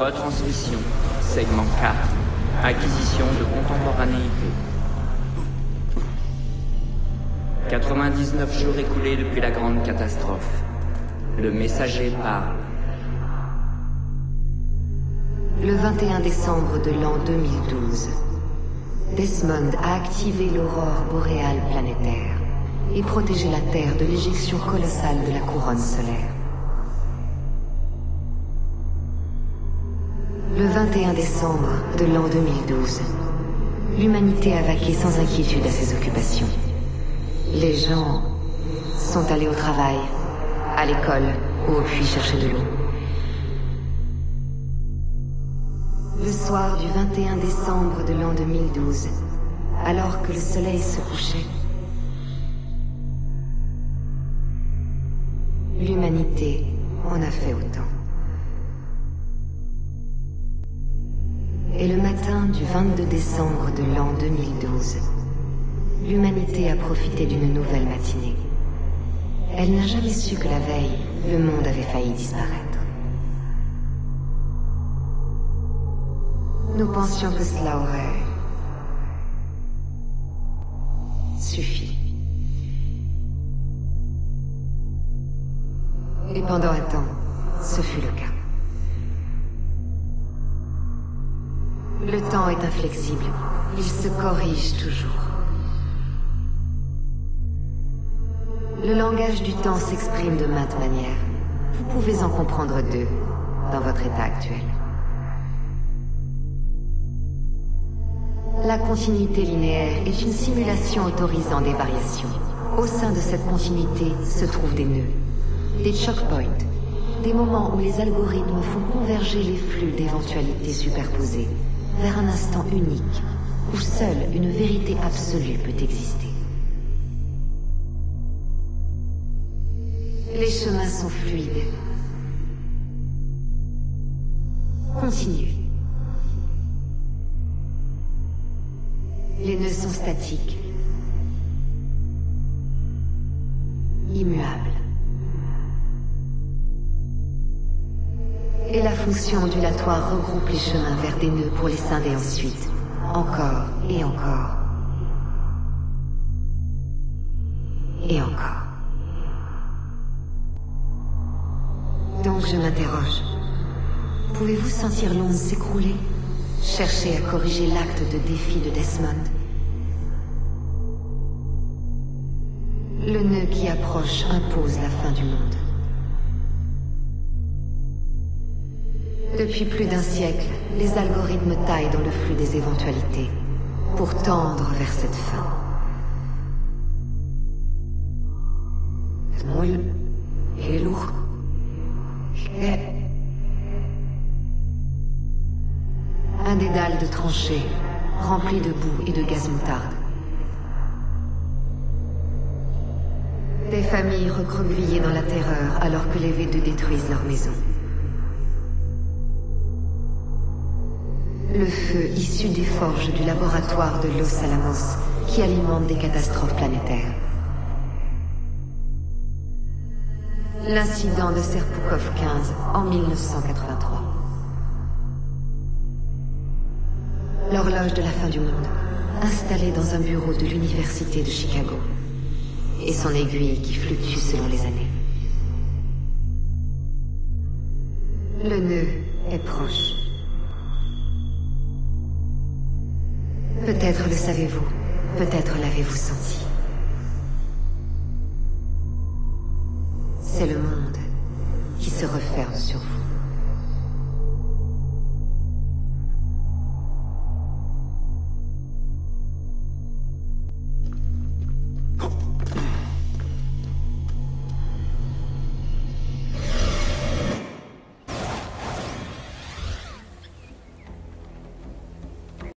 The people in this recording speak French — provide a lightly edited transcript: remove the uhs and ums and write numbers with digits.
Retransmission. Segment 4. Acquisition de contemporanéité. 99 jours écoulés depuis la grande catastrophe. Le messager parle. Le 21 décembre de l'an 2012, Desmond a activé l'aurore boréale planétaire et protégé la Terre de l'éjection colossale de la couronne solaire. Le 21 décembre de l'an 2012, l'humanité a vaqué sans inquiétude à ses occupations. Les gens sont allés au travail, à l'école ou au puits chercher de l'eau. Le soir du 21 décembre de l'an 2012, alors que le soleil se couchait, l'humanité en a fait autant. Et le matin du 22 décembre de l'an 2012, l'humanité a profité d'une nouvelle matinée. Elle n'a jamais su que la veille, le monde avait failli disparaître. Nous pensions que cela aurait suffi. Et pendant un temps, ce fut le cas. Le temps est inflexible. Il se corrige toujours. Le langage du temps s'exprime de maintes manières. Vous pouvez en comprendre deux dans votre état actuel. La continuité linéaire est une simulation autorisant des variations. Au sein de cette continuité se trouvent des nœuds, des choke points, des moments où les algorithmes font converger les flux d'éventualités superposées vers un instant unique où seule une vérité absolue peut exister. Les chemins sont fluides. Continue. Les nœuds sont statiques. Immuables. Et la fonction ondulatoire regroupe les chemins vers des nœuds pour les scinder ensuite. Encore et encore. Et encore. Donc je m'interroge. Pouvez-vous sentir l'onde s'écrouler? Chercher à corriger l'acte de défi de Desmond. Le nœud qui approche impose la fin du monde. Depuis plus d'un siècle, les algorithmes taillent dans le flux des éventualités pour tendre vers cette fin. Un dédale de tranchées, rempli de boue et de gaz moutarde. Des familles recroquevillées dans la terreur alors que les V2 détruisent leurs maisons. Le feu issu des forges du laboratoire de Los Alamos qui alimente des catastrophes planétaires. L'incident de Serpukhov 15 en 1983. L'horloge de la fin du monde, installée dans un bureau de l'université de Chicago. Et son aiguille qui fluctue selon les années. Le nœud est proche. Peut-être le savez-vous, peut-être l'avez-vous senti. C'est le monde qui se referme sur vous.